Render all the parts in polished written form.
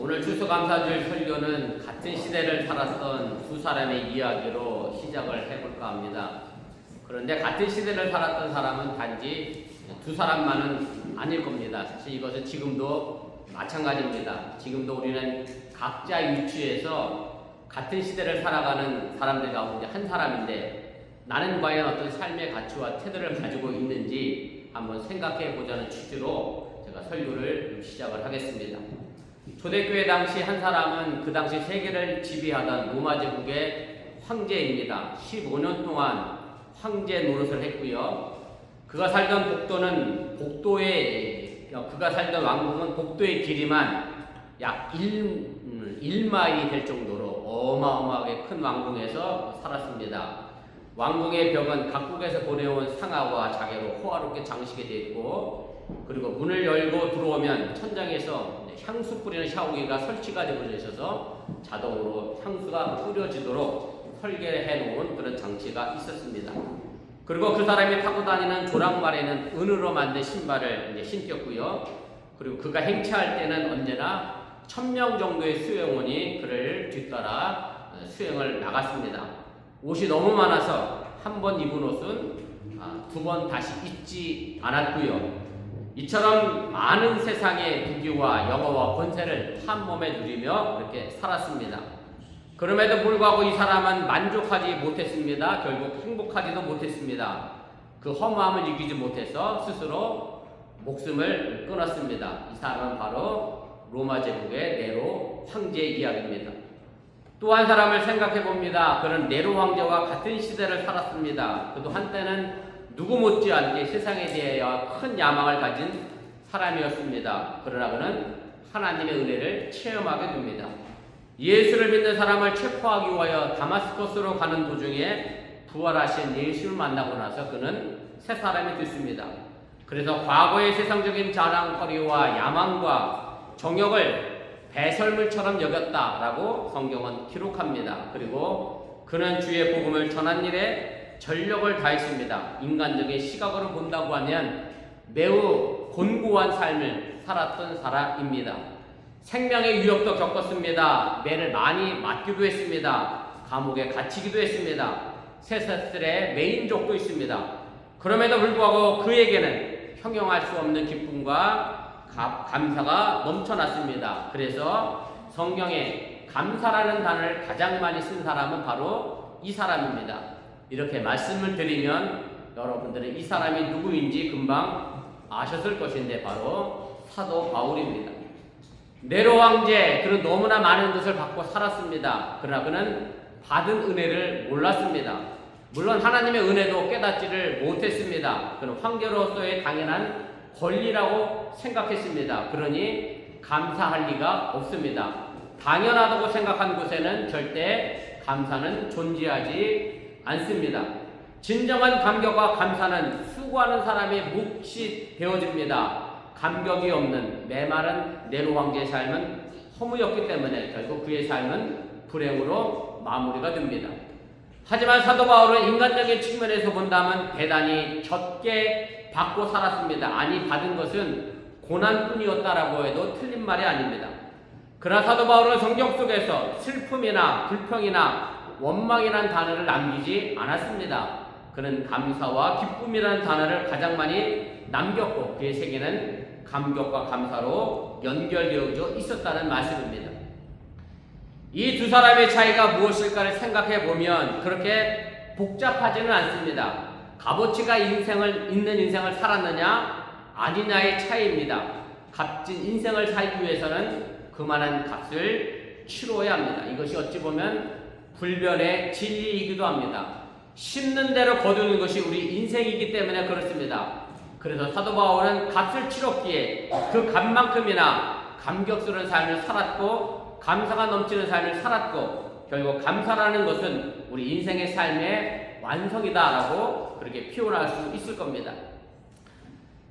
오늘 추수감사절 설교는 같은 시대를 살았던 두 사람의 이야기로 시작을 해볼까 합니다. 그런데 같은 시대를 살았던 사람은 단지 두 사람만은 아닐 겁니다. 사실 이것은 지금도 마찬가지입니다. 지금도 우리는 각자 위치에서 같은 시대를 살아가는 사람들 가운데 한 사람인데 나는 과연 어떤 삶의 가치와 태도를 가지고 있는지 한번 생각해 보자는 취지로 제가 설교를 시작을 하겠습니다. 초대교회 당시 한 사람은 그 당시 세계를 지배하던 로마 제국의 황제입니다. 15년 동안 황제 노릇을 했고요. 그가 살던 왕궁은 복도의 길이만 약 1마일이 될 정도로 어마어마하게 큰 왕궁에서 살았습니다. 왕궁의 벽은 각국에서 보내온 상아와 자개로 호화롭게 장식이 되어 있고, 그리고 문을 열고 들어오면 천장에서 향수 뿌리는 샤워기가 설치가 되어 있어서 자동으로 향수가 뿌려지도록 설계해 놓은 그런 장치가 있었습니다. 그리고 그 사람이 타고 다니는 조랑말에는 은으로 만든 신발을 신겼고요. 그리고 그가 행차할 때는 언제나 1000명 정도의 수용원이 그를 뒤따라 수행을 나갔습니다. 옷이 너무 많아서 한 번 입은 옷은 두 번 다시 입지 않았고요. 이처럼 많은 세상의 부귀와 영어와 권세를 한 몸에 누리며 그렇게 살았습니다. 그럼에도 불구하고 이 사람은 만족하지 못했습니다. 결국 행복하지도 못했습니다. 그 허무함을 이기지 못해서 스스로 목숨을 끊었습니다. 이 사람은 바로 로마 제국의 네로 황제의 이야기입니다. 또 한 사람을 생각해 봅니다. 그는 네로 황제와 같은 시대를 살았습니다. 그도 한때는 누구 못지않게 세상에 대하여 큰 야망을 가진 사람이었습니다. 그러나 그는 하나님의 은혜를 체험하게 됩니다. 예수를 믿는 사람을 체포하기 위하여 다마스커스로 가는 도중에 부활하신 예수를 만나고 나서 그는 새 사람이 됐습니다. 그래서 과거의 세상적인 자랑거리와 야망과 정욕을 배설물처럼 여겼다라고 성경은 기록합니다. 그리고 그는 주의 복음을 전한 일에 전력을 다했습니다. 인간적인 시각으로 본다고 하면 매우 곤고한 삶을 살았던 사람입니다. 생명의 위협도 겪었습니다. 매를 많이 맞기도 했습니다. 감옥에 갇히기도 했습니다. 쇠사슬에 매인 적도 있습니다. 그럼에도 불구하고 그에게는 형용할 수 없는 기쁨과 감사가 넘쳐났습니다. 그래서 성경에 감사라는 단어를 가장 많이 쓴 사람은 바로 이 사람입니다. 이렇게 말씀을 드리면 여러분들은 이 사람이 누구인지 금방 아셨을 것인데 바로 사도 바울입니다. 네로 황제, 그는 너무나 많은 것을 받고 살았습니다. 그러나 그는 받은 은혜를 몰랐습니다. 물론 하나님의 은혜도 깨닫지를 못했습니다. 그는 황제로서의 당연한 권리라고 생각했습니다. 그러니 감사할 리가 없습니다. 당연하다고 생각한 곳에는 절대 감사는 존재하지 않습니다. 진정한 감격과 감사는 수고하는 사람의 몫이 되어집니다. 감격이 없는 메마른 네로 황제의 삶은 허무였기 때문에 결국 그의 삶은 불행으로 마무리가 됩니다. 하지만 사도 바울은 인간적인 측면에서 본다면 대단히 적게 받고 살았습니다. 아니, 받은 것은 고난뿐이었다라고 해도 틀린 말이 아닙니다. 그러나 사도 바울은 성경 속에서 슬픔이나 불평이나 원망이라는 단어를 남기지 않았습니다. 그는 감사와 기쁨이라는 단어를 가장 많이 남겼고 그의 세계는 감격과 감사로 연결되어져 있었다는 말씀입니다. 이 두 사람의 차이가 무엇일까를 생각해 보면 그렇게 복잡하지는 않습니다. 값어치가 있는 인생을 살았느냐 아니냐의 차이입니다. 값진 인생을 살기 위해서는 그만한 값을 치러야 합니다. 이것이 어찌 보면 불변의 진리이기도 합니다. 심는 대로 거두는 것이 우리 인생이기 때문에 그렇습니다. 그래서 사도 바울은 값을 치렀기에 그 값만큼이나 감격스러운 삶을 살았고 감사가 넘치는 삶을 살았고 결국 감사라는 것은 우리 인생의 삶의 완성이다라고 그렇게 표현할 수 있을 겁니다.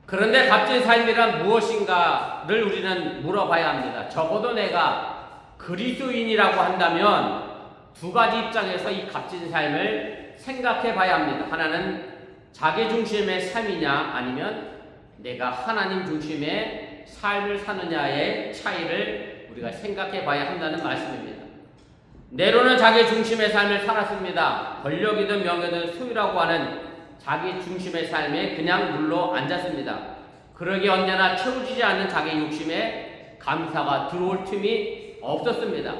그런데 값진 삶이란 무엇인가를 우리는 물어봐야 합니다. 적어도 내가 그리스도인이라고 한다면 두 가지 입장에서 이 값진 삶을 생각해 봐야 합니다. 하나는 자기 중심의 삶이냐 아니면 내가 하나님 중심의 삶을 사느냐의 차이를 우리가 생각해 봐야 한다는 말씀입니다. 네로는 자기 중심의 삶을 살았습니다. 권력이든 명예든 소유라고 하는 자기 중심의 삶에 그냥 눌러 앉았습니다. 그러기에 언제나 채워지지 않는 자기 욕심에 감사가 들어올 틈이 없었습니다.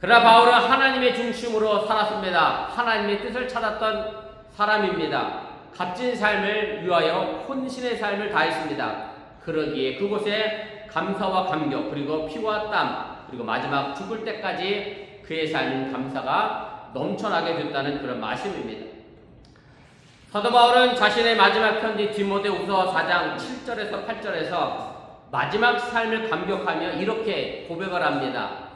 그러나 바울은 하나님의 중심으로 살았습니다. 하나님의 뜻을 찾았던 사람입니다. 값진 삶을 위하여 혼신의 삶을 다했습니다. 그러기에 그곳에 감사와 감격 그리고 피와 땀 그리고 마지막 죽을 때까지 그의 삶은 감사가 넘쳐나게 됐다는 그런 말씀입니다. 사도 바울은 자신의 마지막 편지 디모데후서 4장 7절에서 8절에서 마지막 삶을 감격하며 이렇게 고백을 합니다.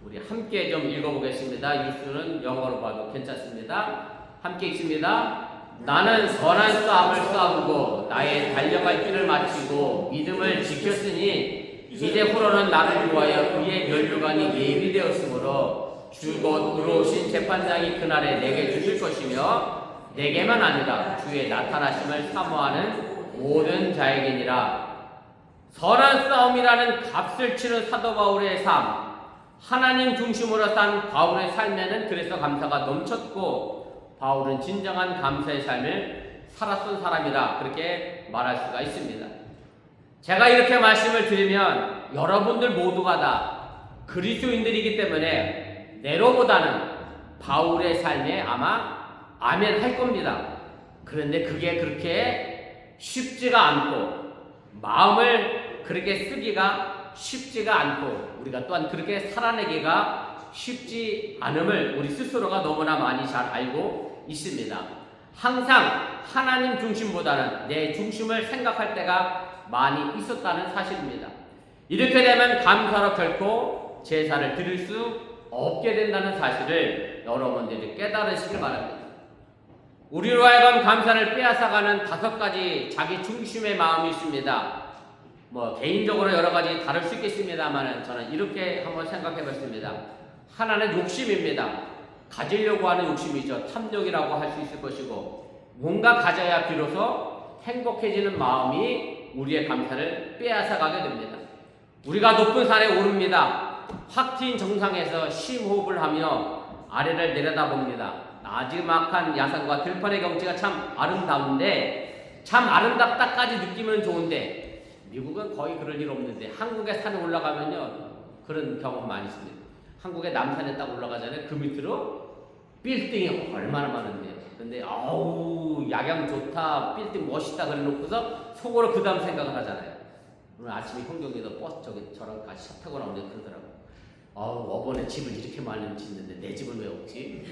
우리 함께 좀 읽어보겠습니다. 뉴스는 영어로 봐도 괜찮습니다. 함께 읽습니다. 나는 선한 싸움을 싸우고 나의 달려갈 길을 마치고 믿음을 지켰으니 이제부로는 나를 위하여 그의 면류관이 예비되었으므로 주 곧 의로우신 재판장이 그날에 내게 주실 것이며 내게만 아니라 주의 나타나심을 사모하는 모든 자에게니라. 선한 싸움이라는 값을 치는 사도 바울의 삶, 하나님 중심으로 산 바울의 삶에는 그래서 감사가 넘쳤고 바울은 진정한 감사의 삶을 살았던 사람이라 그렇게 말할 수가 있습니다. 제가 이렇게 말씀을 드리면 여러분들 모두가 다 그리스도인들이기 때문에 네로보다는 바울의 삶에 아마 아멘 할 겁니다. 그런데 그게 그렇게 쉽지가 않고 마음을 그렇게 쓰기가 쉽지가 않고 우리가 또한 그렇게 살아내기가 쉽지 않음을 우리 스스로가 너무나 많이 잘 알고 있습니다. 항상 하나님 중심보다는 내 중심을 생각할 때가 많이 있었다는 사실입니다. 이렇게 되면 감사로 결코 제사를 드릴 수 없게 된다는 사실을 여러분들이 깨달으시길 바랍니다. 우리로 하여금 감사를 빼앗아가는 5가지 자기 중심의 마음이 있습니다. 개인적으로 여러 가지 다를 수 있겠습니다만 저는 이렇게 한번 생각해 봤습니다. 하나는 욕심입니다. 가지려고 하는 욕심이죠. 탐욕이라고 할 수 있을 것이고 뭔가 가져야 비로소 행복해지는 마음이 우리의 감사를 빼앗아가게 됩니다. 우리가 높은 산에 오릅니다. 확 트인 정상에서 심호흡을 하며 아래를 내려다봅니다. 나지막한 야산과 들판의 경치가 참 아름다운데 참 아름답다까지 느끼면 좋은데 미국은 거의 그럴 일 없는데 한국의 산에 올라가면요 그런 경험 많이 있습니다. 한국의 남산에 딱 올라가잖아요. 그 밑으로 빌딩이 얼마나 많은데요. 근데 아우 야경 좋다 빌딩 멋있다 그래놓고서 속으로 그 다음 생각을 하잖아요. 오늘 아침에 홍경에도 버스 저랑 같이 차 타고 나오는데 그러더라고요. 어번에 집을 이렇게 많이 짓는데 내 집은 왜 없지?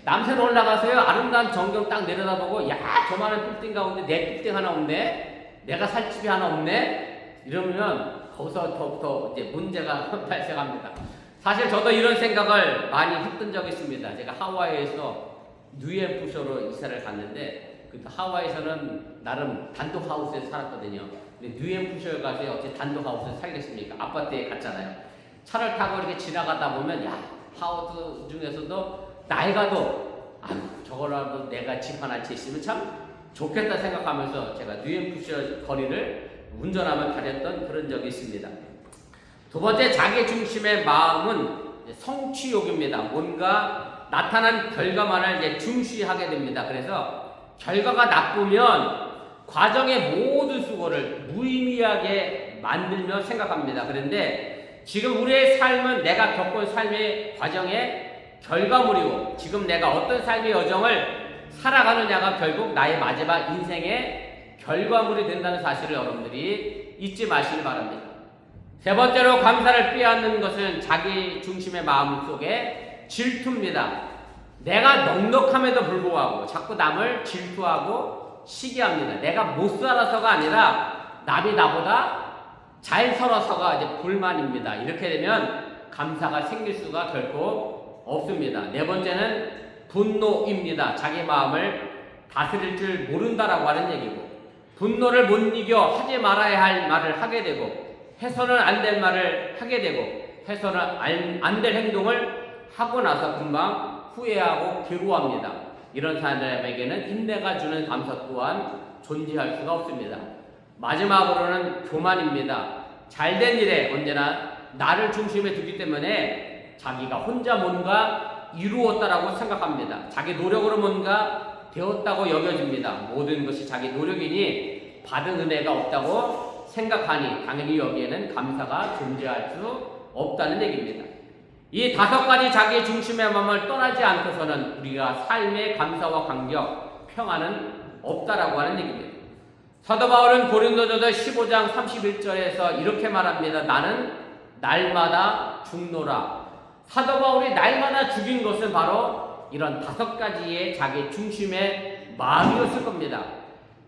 남산 올라가서요 아름다운 전경 딱 내려다보고 야 저만한 빌딩 가운데 내 빌딩 하나 없네? 내가 살 집이 하나 없네? 이러면 거기서부터 이제 문제가 발생합니다. 사실 저도 이런 생각을 많이 했던 적이 있습니다. 제가 하와이에서 뉴햄프셔로 이사를 갔는데 그 하와이에서는 나름 단독 하우스에 살았거든요. 근데 뉴햄프셔에 가서 어떻게 단독 하우스에 살겠습니까? 아파트에 갔잖아요. 차를 타고 이렇게 지나가다 보면 야 하우스 중에서도 나이가도 저거라도 내가 집 하나 채 있으면 참 좋겠다 생각하면서 제가 뉴햄프셔 거리를 운전하며 다녔던 그런 적이 있습니다. 두 번째 자기 중심의 마음은 성취욕입니다. 뭔가 나타난 결과만을 이제 중시하게 됩니다. 그래서 결과가 나쁘면 과정의 모든 수고를 무의미하게 만들며 생각합니다. 그런데 지금 우리의 삶은 내가 겪은 삶의 과정의 결과물이고 지금 내가 어떤 삶의 여정을 살아가느냐가 결국 나의 마지막 인생의 결과물이 된다는 사실을 여러분들이 잊지 마시기 바랍니다. 세 번째로 감사를 빼앗는 것은 자기 중심의 마음 속에 질투입니다. 내가 넉넉함에도 불구하고 자꾸 남을 질투하고 시기합니다. 내가 못 살아서가 아니라 남이 나보다 잘 살아서가 이제 불만입니다. 이렇게 되면 감사가 생길 수가 결코 없습니다. 네 번째는 분노입니다. 자기 마음을 다스릴 줄 모른다라고 하는 얘기고 분노를 못 이겨 하지 말아야 할 말을 하게 되고 해서는 안 될 말을 하게 되고 해서는 안 될 행동을 하고 나서 금방 후회하고 괴로워합니다. 이런 사람에게는 인내가 주는 감사 또한 존재할 수가 없습니다. 마지막으로는 교만입니다. 잘된 일에 언제나 나를 중심에 두기 때문에 자기가 혼자 뭔가 이루었다라고 생각합니다. 자기 노력으로 뭔가 되었다고 여겨집니다. 모든 것이 자기 노력이니 받은 은혜가 없다고 생각하니 당연히 여기에는 감사가 존재할 수 없다는 얘기입니다. 이 5가지 자기 중심의 마음을 떠나지 않고서는 우리가 삶의 감사와 감격, 평안은 없다라고 하는 얘기입니다. 사도 바울은 고린도전서 15장 31절에서 이렇게 말합니다. 나는 날마다 죽노라. 사도 바울이 날마다 죽인 것은 바로 이런 5가지의 자기 중심의 마음이었을 겁니다.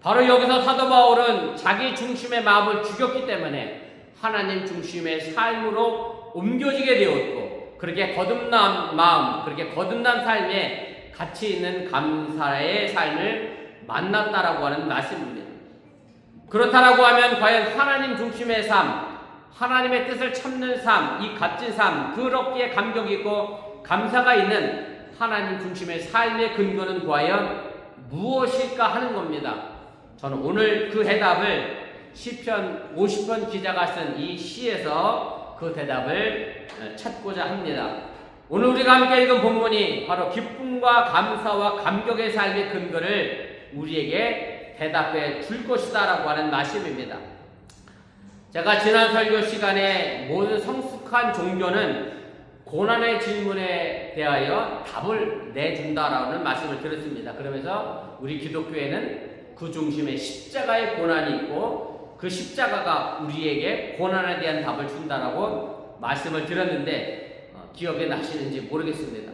바로 여기서 사도 바울은 자기 중심의 마음을 죽였기 때문에 하나님 중심의 삶으로 옮겨지게 되었고, 그렇게 거듭난 마음, 그렇게 거듭난 삶에 가치 있는 감사의 삶을 만났다라고 하는 말씀입니다. 그렇다라고 하면 과연 하나님 중심의 삶, 하나님의 뜻을 참는 삶, 이 값진 삶, 그렇기에 감격이 있고 감사가 있는 하나님 중심의 삶의 근거는 과연 무엇일까 하는 겁니다. 저는 오늘 그 해답을 시편 50편 기자가 쓴 이 시에서 그 대답을 찾고자 합니다. 오늘 우리가 함께 읽은 본문이 바로 기쁨과 감사와 감격의 삶의 근거를 우리에게 대답해 줄 것이다 라고 하는 말씀입니다. 제가 지난 설교 시간에 모든 성숙한 종교는 고난의 질문에 대하여 답을 내준다라는 말씀을 드렸습니다. 그러면서 우리 기독교에는 그 중심에 십자가의 고난이 있고 그 십자가가 우리에게 고난에 대한 답을 준다라고 말씀을 드렸는데 기억에 나시는지 모르겠습니다.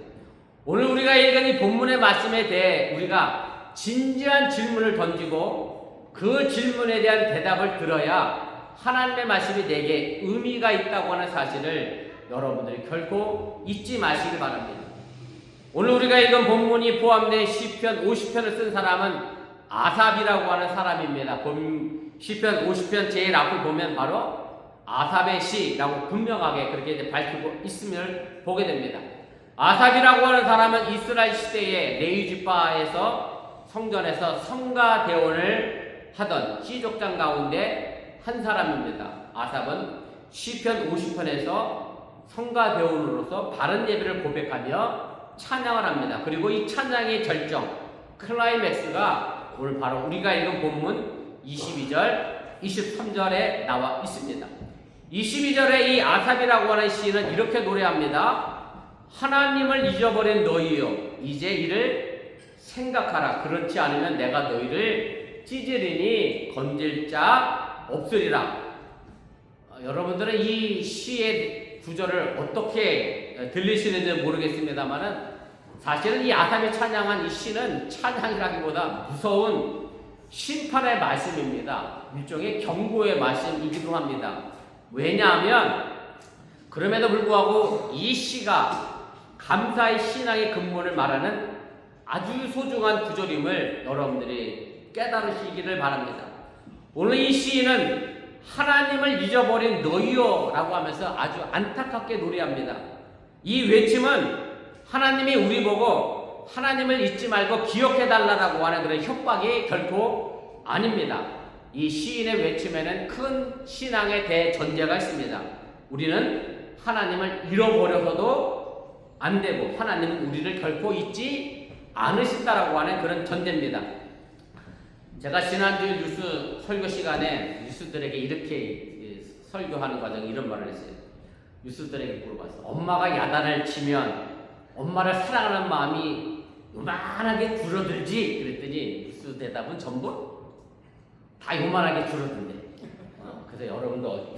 오늘 우리가 읽은 이 본문의 말씀에 대해 우리가 진지한 질문을 던지고 그 질문에 대한 대답을 들어야 하나님의 말씀이 내게 의미가 있다고 하는 사실을 여러분들이 결코 잊지 마시길 바랍니다. 오늘 우리가 읽은 본문이 포함된 시편 50편을 쓴 사람은 아삽이라고 하는 사람입니다. 시편 50편 제일 앞을 보면 바로 아삽의 시라고 분명하게 그렇게 이제 밝히고 있음을 보게 됩니다. 아삽이라고 하는 사람은 이스라엘 시대의 레위지파에서 성전에서 성가대원을 하던 시족장 가운데 한 사람입니다. 아삽은 시편 50편에서 성가대원으로서 바른 예배를 고백하며 찬양을 합니다. 그리고 이 찬양의 절정, 클라이맥스가 오늘 바로 우리가 읽은 본문 22절, 23절에 나와 있습니다. 22절에 이 아삽이라고 하는 시인은 이렇게 노래합니다. 하나님을 잊어버린 너희여, 이제 이를 생각하라. 그렇지 않으면 내가 너희를 찢으리니 건질 자 없으리라. 여러분들은 이 시의 구절을 어떻게 들리시는지 모르겠습니다만은 사실은 이 아삽이 찬양한 이 시는 찬양이라기보다 무서운 심판의 말씀입니다. 일종의 경고의 말씀이기도 합니다. 왜냐하면 그럼에도 불구하고 이 시가 감사의 신앙의 근본을 말하는 아주 소중한 구절임을 여러분들이 깨달으시기를 바랍니다. 오늘 이 시인은 하나님을 잊어버린 너희여 라고 하면서 아주 안타깝게 노래합니다. 이 외침은 하나님이 우리 보고 하나님을 잊지 말고 기억해달라고 하는 그런 협박이 결코 아닙니다. 이 시인의 외침에는 큰 신앙의 대전제가 있습니다. 우리는 하나님을 잃어버려서도 안 되고 하나님은 우리를 결코 잊지 않으신다라고 하는 그런 전제입니다. 제가 지난주 뉴스 설교 시간에 뉴스들에게 이렇게 설교하는 과정에 이런 말을 했어요. 뉴스들에게 물어봤어요. 엄마가 야단을 치면 엄마를 사랑하는 마음이 요만하게 줄어들지? 그랬더니 뉴스 대답은 전부 다 요만하게 줄어든대. 그래서 여러분도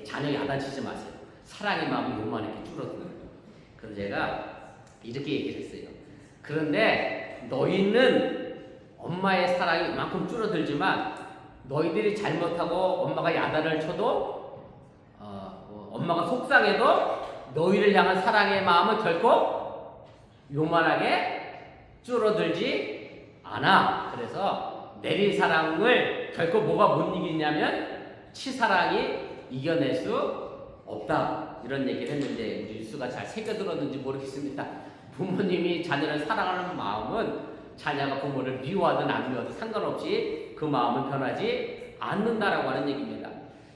자녀 야단치지 마세요. 사랑의 마음이 요만하게 줄어드는 거예요. 그래서 제가 이렇게 얘기를 했어요. 그런데 너희는 엄마의 사랑이 이만큼 줄어들지만 너희들이 잘못하고 엄마가 야단을 쳐도 엄마가 속상해도 너희를 향한 사랑의 마음은 결코 요만하게 줄어들지 않아. 그래서 내린 사랑을 결코 뭐가 못 이기냐면 치사랑이 이겨낼 수 없다. 이런 얘기를 했는데 우리 뉴스가 잘 새겨들었는지 모르겠습니다. 부모님이 자녀를 사랑하는 마음은 자녀가 부모를 미워하든 안 미워하든 상관없이 그 마음은 변하지 않는다라고 하는 얘기입니다.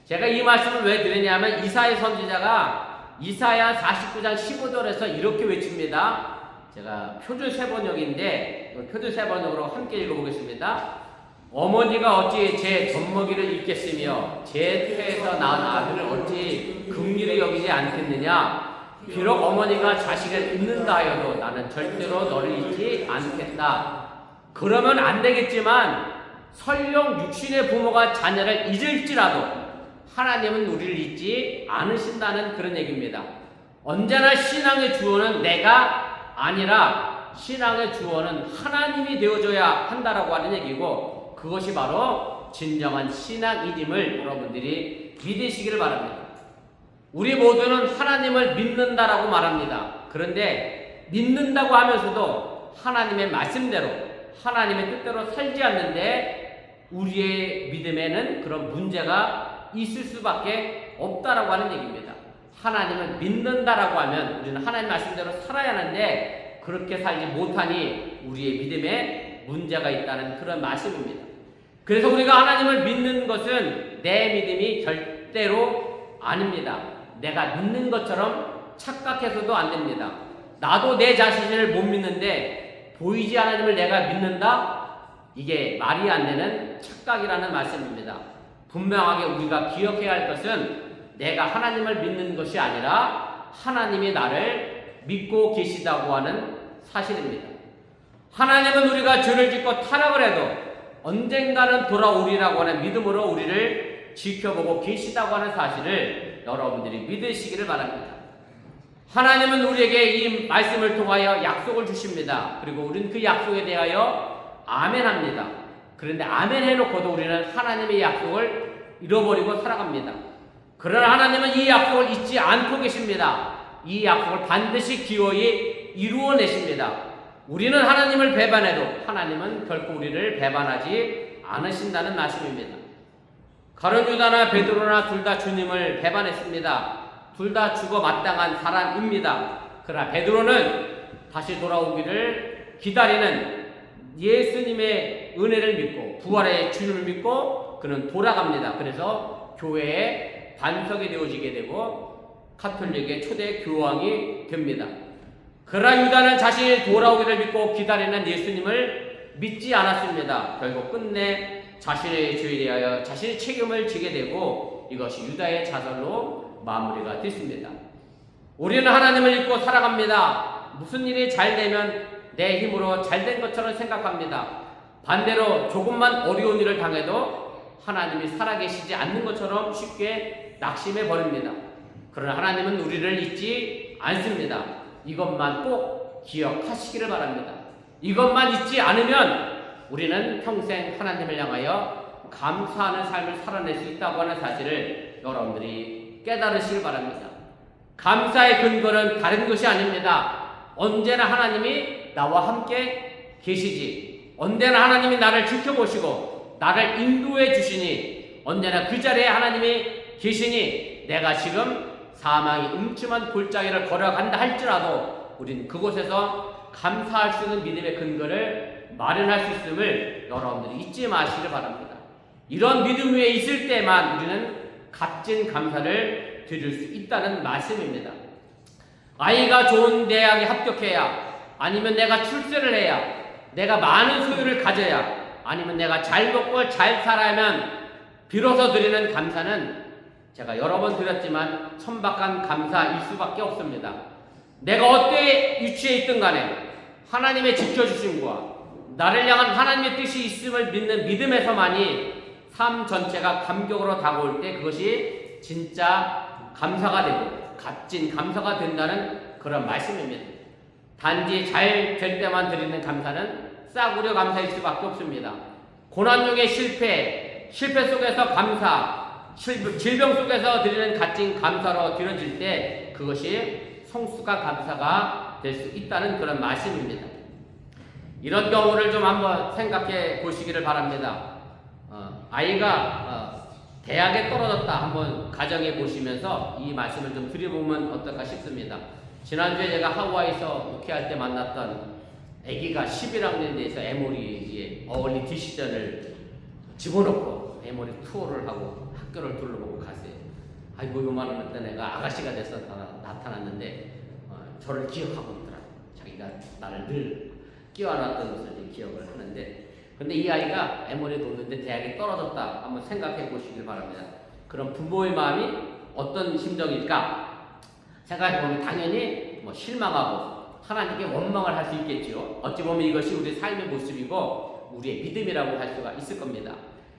제가 이 말씀을 왜 드리냐면 이사야 선지자가 이사야 49장 15절에서 이렇게 외칩니다. 제가 표준세번역인데 표준세번역으로 함께 읽어보겠습니다. 어머니가 어찌 제 젖먹이를 잊겠으며 제 태에서 낳은 아들을 어찌 긍휼히 여기지 않겠느냐. 비록 어머니가 자식을 잊는다 하여도 나는 절대로 너를 잊지 않겠다. 그러면 안 되겠지만 설령 육신의 부모가 자녀를 잊을지라도 하나님은 우리를 잊지 않으신다는 그런 얘기입니다. 언제나 신앙의 주어는 내가 아니라 신앙의 주어는 하나님이 되어줘야 한다라고 하는 얘기고, 그것이 바로 진정한 신앙이임을 여러분들이 믿으시기를 바랍니다. 우리 모두는 하나님을 믿는다라고 말합니다. 그런데 믿는다고 하면서도 하나님의 말씀대로 하나님의 뜻대로 살지 않는데 우리의 믿음에는 그런 문제가 있을 수밖에 없다라고 하는 얘기입니다. 하나님을 믿는다라고 하면 우리는 하나님 말씀대로 살아야 하는데 그렇게 살지 못하니 우리의 믿음에 문제가 있다는 그런 말씀입니다. 그래서 우리가 하나님을 믿는 것은 내 믿음이 절대로 아닙니다. 내가 믿는 것처럼 착각해서도 안 됩니다. 나도 내 자신을 못 믿는데 보이지 하나님을 내가 믿는다? 이게 말이 안 되는 착각이라는 말씀입니다. 분명하게 우리가 기억해야 할 것은 내가 하나님을 믿는 것이 아니라 하나님이 나를 믿고 계시다고 하는 사실입니다. 하나님은 우리가 죄를 짓고 타락을 해도 언젠가는 돌아오리라고 하는 믿음으로 우리를 지켜보고 계시다고 하는 사실을 여러분들이 믿으시기를 바랍니다. 하나님은 우리에게 이 말씀을 통하여 약속을 주십니다. 그리고 우리는 그 약속에 대하여 아멘합니다. 그런데 아멘 해놓고도 우리는 하나님의 약속을 잃어버리고 살아갑니다. 그러나 하나님은 이 약속을 잊지 않고 계십니다. 이 약속을 반드시 기어이 이루어내십니다. 우리는 하나님을 배반해도 하나님은 결코 우리를 배반하지 않으신다는 말씀입니다. 가룟 유다나 베드로나 둘 다 주님을 배반했습니다. 둘 다 죽어 마땅한 사람입니다. 그러나 베드로는 다시 돌아오기를 기다리는 예수님의 은혜를 믿고 부활의 주님을 믿고 그는 돌아갑니다. 그래서 교회의 반석이 되어지게 되고 가톨릭의 초대 교황이 됩니다. 그러나 유다는 자신이 돌아오기를 믿고 기다리는 예수님을 믿지 않았습니다. 결국 끝내 자신의 죄에 대하여 자신의 책임을 지게 되고 이것이 유다의 자살로 마무리가 됐습니다. 우리는 하나님을 믿고 살아갑니다. 무슨 일이 잘 되면 내 힘으로 잘 된 것처럼 생각합니다. 반대로 조금만 어려운 일을 당해도 하나님이 살아계시지 않는 것처럼 쉽게 낙심해 버립니다. 그러나 하나님은 우리를 잊지 않습니다. 이것만 꼭 기억하시기를 바랍니다. 이것만 잊지 않으면 우리는 평생 하나님을 향하여 감사하는 삶을 살아낼 수 있다고 하는 사실을 여러분들이 깨달으시길 바랍니다. 감사의 근거는 다른 것이 아닙니다. 언제나 하나님이 나와 함께 계시지, 언제나 하나님이 나를 지켜보시고 나를 인도해 주시니, 언제나 그 자리에 하나님이 계시니 내가 지금 사망이 음침한 골짜기를 걸어간다 할지라도 우린 그곳에서 감사할 수 있는 믿음의 근거를 마련할 수 있음을 여러분들이 잊지 마시길 바랍니다. 이런 믿음 위에 있을 때만 우리는 값진 감사를 드릴 수 있다는 말씀입니다. 아이가 좋은 대학에 합격해야, 아니면 내가 출세를 해야, 내가 많은 소유를 가져야, 아니면 내가 잘 먹고 잘 살아야만 비로소 드리는 감사는 제가 여러 번 드렸지만 천박한 감사일 수밖에 없습니다. 내가 어떠한 위치에 있든 간에 하나님의 지켜주심과 나를 향한 하나님의 뜻이 있음을 믿는 믿음에서만이 삶 전체가 감격으로 다가올 때 그것이 진짜 감사가 되고 값진 감사가 된다는 그런 말씀입니다. 단지 잘 될 때만 드리는 감사는 싸구려 감사일 수밖에 없습니다. 고난 중에 실패 속에서 감사, 질병 속에서 드리는 값진 감사로 드려질 때 그것이 성숙한 감사가 될 수 있다는 그런 말씀입니다. 이런 경우를 좀 한번 생각해 보시기를 바랍니다. 아이가 대학에 떨어졌다 한번 가정해 보시면서 이 말씀을 좀 드려보면 어떨까 싶습니다. 지난주에 제가 하와이에서 목회할 때 만났던 아기가 11학년에 대해서 에모리의 어울리 디시전을 집어넣고 에모리 투어를 하고 학교를 둘러보고 갔습니다. 아이고 요만한 어떤 애가 아가씨가 돼서 나타났는데 저를 기억하고 있더라. 자기가 나를 늘 끼워놨던 것을 기억을 하는데, 근데 이 아이가 에모리에 놓는데 대학에 떨어졌다 한번 생각해 보시길 바랍니다. 그럼 부모의 마음이 어떤 심정일까 생각해 보면 당연히 뭐 실망하고 하나님께 원망을 할 수 있겠죠. 어찌 보면 이것이 우리 삶의 모습이고 우리의 믿음이라고 할 수가 있을 겁니다.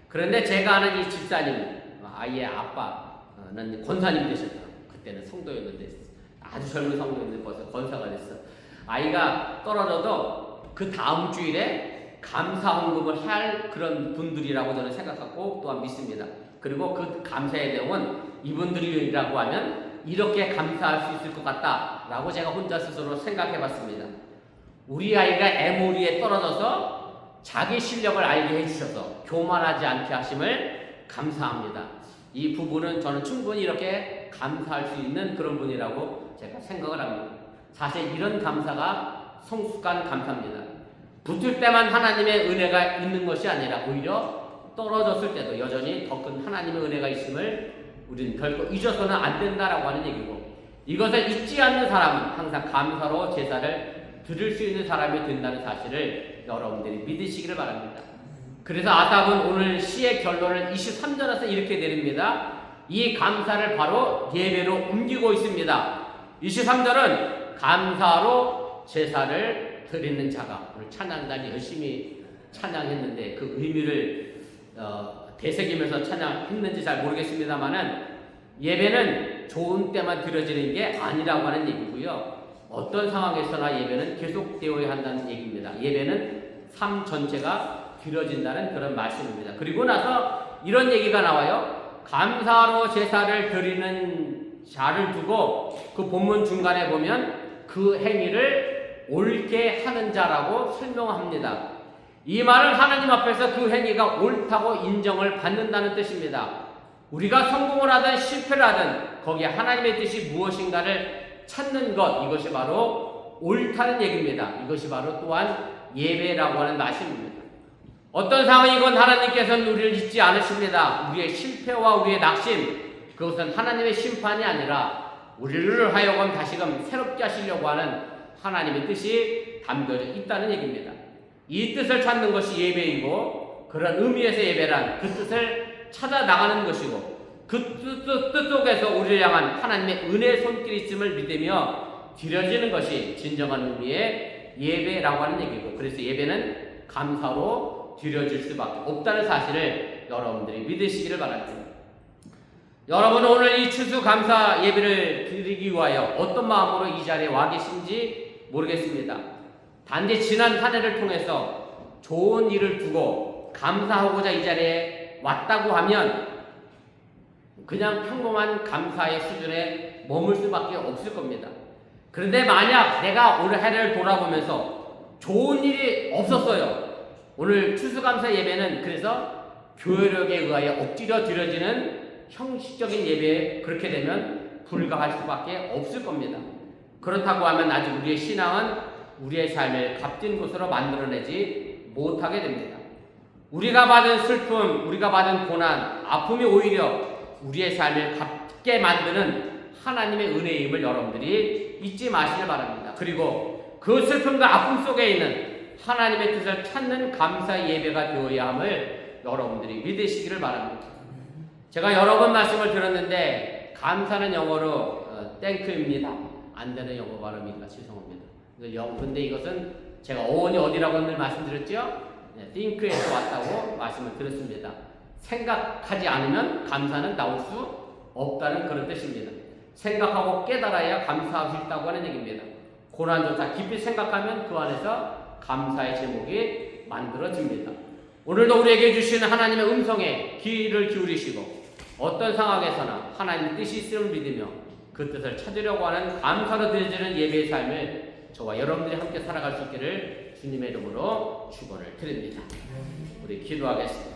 그런데 제가 아는 이 집사님, 아이의 아빠는 권사님이 되셨다. 그때는 성도였는데, 아주 젊은 성도였는데 벌써 권사가 됐어. 아이가 떨어져도 그 다음 주일에 감사 헌금을 할 그런 분들이라고 저는 생각하고 또한 믿습니다. 그리고 그 감사의 내용은 이분들이라고 하면 이렇게 감사할 수 있을 것 같다라고 제가 혼자 스스로 생각해 봤습니다. 우리 아이가 에모리에 떨어져서 자기 실력을 알게 해주셔서 교만하지 않게 하심을 감사합니다. 이 부분은 저는 충분히 이렇게 감사할 수 있는 그런 분이라고 제가 생각을 합니다. 사실 이런 감사가 성숙한 감사입니다. 붙을 때만 하나님의 은혜가 있는 것이 아니라 오히려 떨어졌을 때도 여전히 더 큰 하나님의 은혜가 있음을 우리는 결코 잊어서는 안 된다라고 하는 얘기고, 이것을 잊지 않는 사람은 항상 감사로 제사를 드릴 수 있는 사람이 된다는 사실을 여러분들이 믿으시기를 바랍니다. 그래서 아삽은 오늘 시의 결론을 23절에서 이렇게 내립니다. 이 감사를 바로 예배로 옮기고 있습니다. 23절은 감사로 제사를 드리는 자가, 오늘 찬양단이 열심히 찬양했는데 그 의미를 되새기면서 찬양했는지 잘 모르겠습니다만은, 예배는 좋은 때만 드려지는 게 아니라고 하는 얘기고요. 어떤 상황에서나 예배는 계속되어야 한다는 얘기입니다. 예배는 삶 전체가 드려진다는 그런 말씀입니다. 그리고 나서 이런 얘기가 나와요. 감사로 제사를 드리는 자를 두고 그 본문 중간에 보면 그 행위를 옳게 하는 자라고 설명합니다. 이 말은 하나님 앞에서 그 행위가 옳다고 인정을 받는다는 뜻입니다. 우리가 성공을 하든 실패를 하든 거기에 하나님의 뜻이 무엇인가를 찾는 것, 이것이 바로 옳다는 얘기입니다. 이것이 바로 또한 예배라고 하는 말씀입니다. 어떤 상황이건 하나님께서는 우리를 잊지 않으십니다. 우리의 실패와 우리의 낙심, 그것은 하나님의 심판이 아니라 우리를 하여금 다시금 새롭게 하시려고 하는 하나님의 뜻이 담겨져 있다는 얘기입니다. 이 뜻을 찾는 것이 예배이고, 그런 의미에서 예배란 그 뜻을 찾아 나가는 것이고, 그 뜻 속에서 우리를 향한 하나님의 은혜의 손길이 있음을 믿으며 드려지는 것이 진정한 의미의 예배라고 하는 얘기고, 그래서 예배는 감사로 드려질 수밖에 없다는 사실을 여러분들이 믿으시기를 바랍니다. 여러분은 오늘 이 추수감사 예배를 드리기 위하여 어떤 마음으로 이 자리에 와 계신지 모르겠습니다. 단지 지난 한 해를 통해서 좋은 일을 두고 감사하고자 이 자리에 왔다고 하면 그냥 평범한 감사의 수준에 머물 수밖에 없을 겁니다. 그런데 만약 내가 올 해를 돌아보면서 좋은 일이 없었어요. 오늘 추수감사 예배는 그래서 교회력에 의하여 억지로 드려지는 형식적인 예배에 그렇게 되면 불과할 수밖에 없을 겁니다. 그렇다고 하면 아직 우리의 신앙은 우리의 삶을 값진 곳으로 만들어내지 못하게 됩니다. 우리가 받은 슬픔, 우리가 받은 고난, 아픔이 오히려 우리의 삶을 값게 만드는 하나님의 은혜임을 여러분들이 잊지 마시길 바랍니다. 그리고 그 슬픔과 아픔 속에 있는 하나님의 뜻을 찾는 감사 예배가 되어야 함을 여러분들이 믿으시기를 바랍니다. 제가 여러 번 말씀을 들었는데 감사는 영어로 땡크입니다. 안 되는 영어 발음이니까 죄송합니다. 근데 이것은 제가 어원이 어디라고 늘 말씀드렸죠? think에서 왔다고 말씀을 드렸습니다. 생각하지 않으면 감사는 나올 수 없다는 그런 뜻입니다. 생각하고 깨달아야 감사할 수 있다고 하는 얘기입니다. 고난조차 깊이 생각하면 그 안에서 감사의 제목이 만들어집니다. 오늘도 우리에게 주시는 하나님의 음성에 귀를 기울이시고 어떤 상황에서나 하나님의 뜻이 있음을 믿으며 그 뜻을 찾으려고 하는 감사로 드려지는 예배의 삶을 저와 여러분들이 함께 살아갈 수 있기를 주님의 이름으로 축원을 드립니다. 우리 기도하겠습니다.